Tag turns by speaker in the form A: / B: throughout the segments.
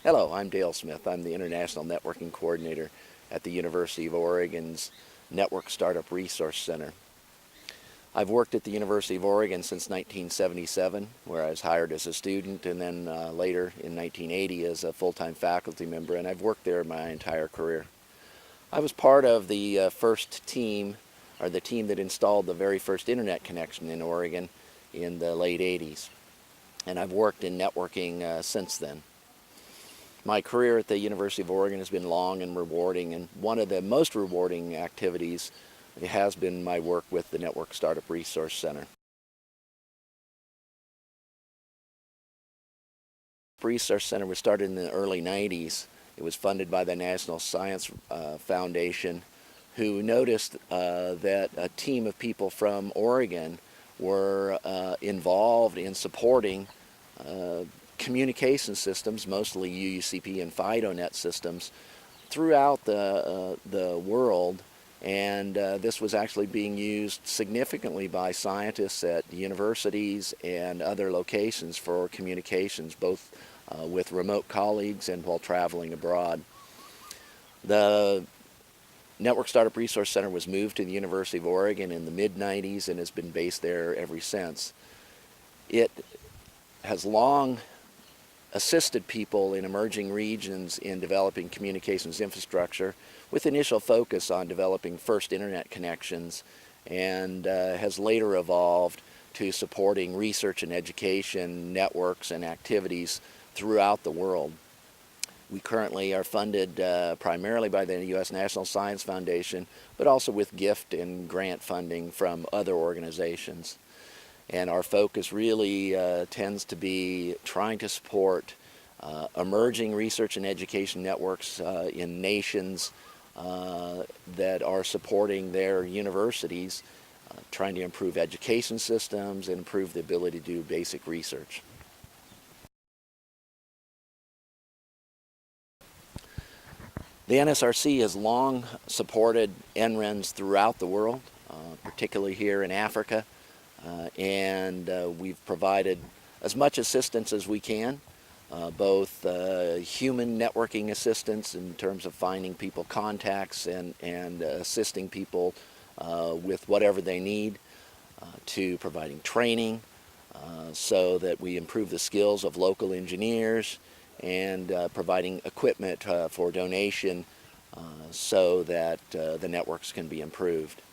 A: Hello, I'm Dale Smith. I'm the International Networking Coordinator at the University of Oregon's Network Startup Resource Center. I've worked at the University of Oregon since 1977, where I was hired as a student, and then later in 1980 as a full-time faculty member, and I've worked there my entire career. I was part of the first team, or the team that installed the very first internet connection in Oregon in the late 80s, and I've worked in networking since then. My career at the University of Oregon has been long and rewarding, and one of the most rewarding activities has been my work with the Network Startup Resource Center. The Resource Center was started in the early 90s. It was funded by the National Science Foundation, who noticed that a team of people from Oregon were involved in supporting communication systems, mostly UUCP and FidoNet systems, throughout the world, and this was actually being used significantly by scientists at universities and other locations for communications, both with remote colleagues and while traveling abroad. The Network Startup Resource Center was moved to the University of Oregon in the mid-90s and has been based there ever since. It has long assisted people in emerging regions in developing communications infrastructure with initial focus on developing first internet connections, and has later evolved to supporting research and education networks and activities throughout the world. We currently are funded primarily by the U.S. National Science Foundation, but also with gift and grant funding from other organizations. And our focus really tends to be trying to support emerging research and education networks in nations that are supporting their universities, trying to improve education systems and improve the ability to do basic research. The NSRC has long supported NRENs throughout the world, particularly here in Africa. And we've provided as much assistance as we can, both human networking assistance in terms of finding people contacts and assisting people with whatever they need, to providing training so that we improve the skills of local engineers, and providing equipment for donation so that the networks can be improved.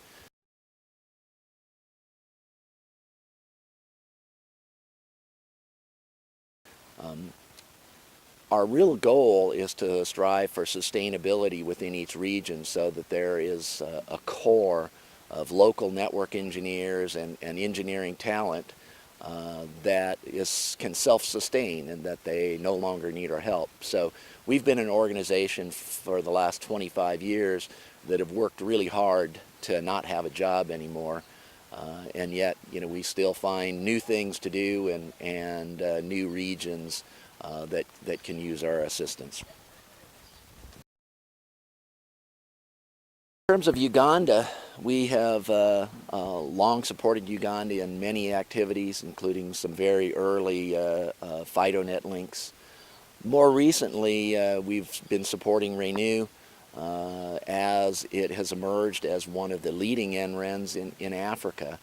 A: Our real goal is to strive for sustainability within each region so that there is a core of local network engineers and engineering talent that can self-sustain and that they no longer need our help. So we've been an organization for the last 25 years that have worked really hard to not have a job anymore. And yet, we still find new things to do and new regions that can use our assistance. In terms of Uganda, we have long supported Uganda in many activities, including some very early FidoNet links. More recently, we've been supporting Renu as it has emerged as one of the leading NRENs in Africa.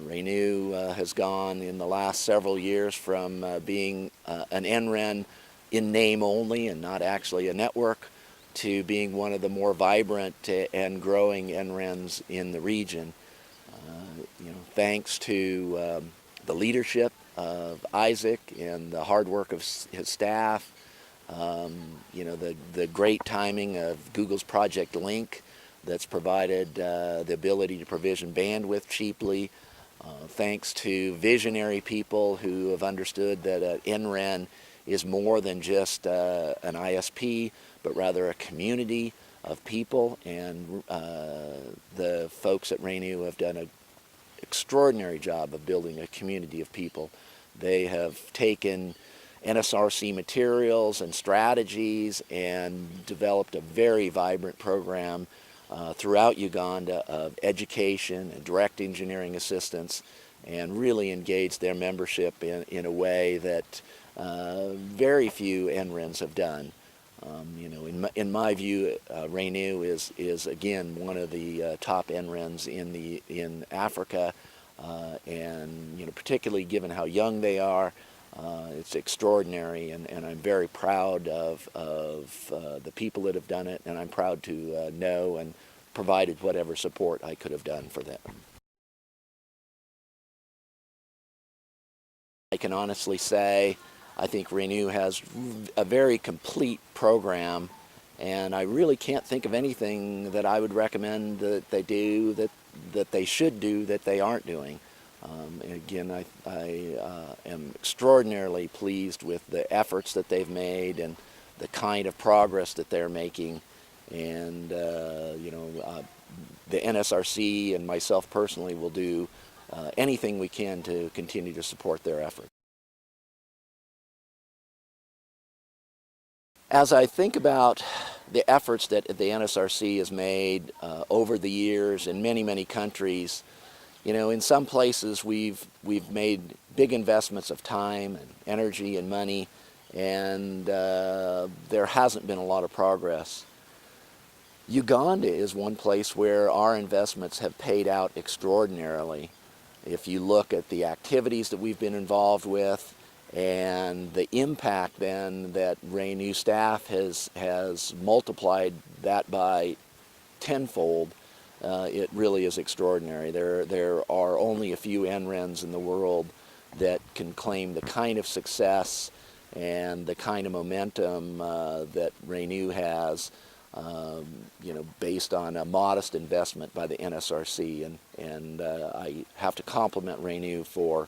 A: Renu has gone in the last several years from being an NREN in name only and not actually a network to being one of the more vibrant and growing NRENs in the region. Thanks to the leadership of Isaac and the hard work of his staff, the great timing of Google's Project Link that's provided the ability to provision bandwidth cheaply, thanks to visionary people who have understood that NREN is more than just an ISP, but rather a community of people, and the folks at Renu have done an extraordinary job of building a community of people. They have taken NSRC materials and strategies and developed a very vibrant program throughout Uganda of education and direct engineering assistance, and really engaged their membership in a way that very few NRENs have done. In my view, Renu is again one of the top NRENs in Africa, and particularly given how young they are, it's extraordinary, and I'm very proud of the people that have done it, and I'm proud to know and provided whatever support I could have done for them. I can honestly say I think Renu has a very complete program, and I really can't think of anything that I would recommend that they do that they should do that they aren't doing. Again, I am extraordinarily pleased with the efforts that they've made and the kind of progress that they're making, and the NSRC and myself personally will do anything we can to continue to support their effort. As I think about the efforts that the NSRC has made over the years in many, many countries, in some places we've made big investments of time and energy and money, and there hasn't been a lot of progress. Uganda is one place where our investments have paid out extraordinarily. If you look at the activities that we've been involved with and the impact then that Renu staff has multiplied that by tenfold, it really is extraordinary. There are only a few NRENs in the world that can claim the kind of success and the kind of momentum that Renu has, based on a modest investment by the NSRC, and I have to compliment Renu for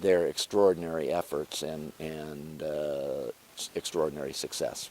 A: their extraordinary efforts and extraordinary success.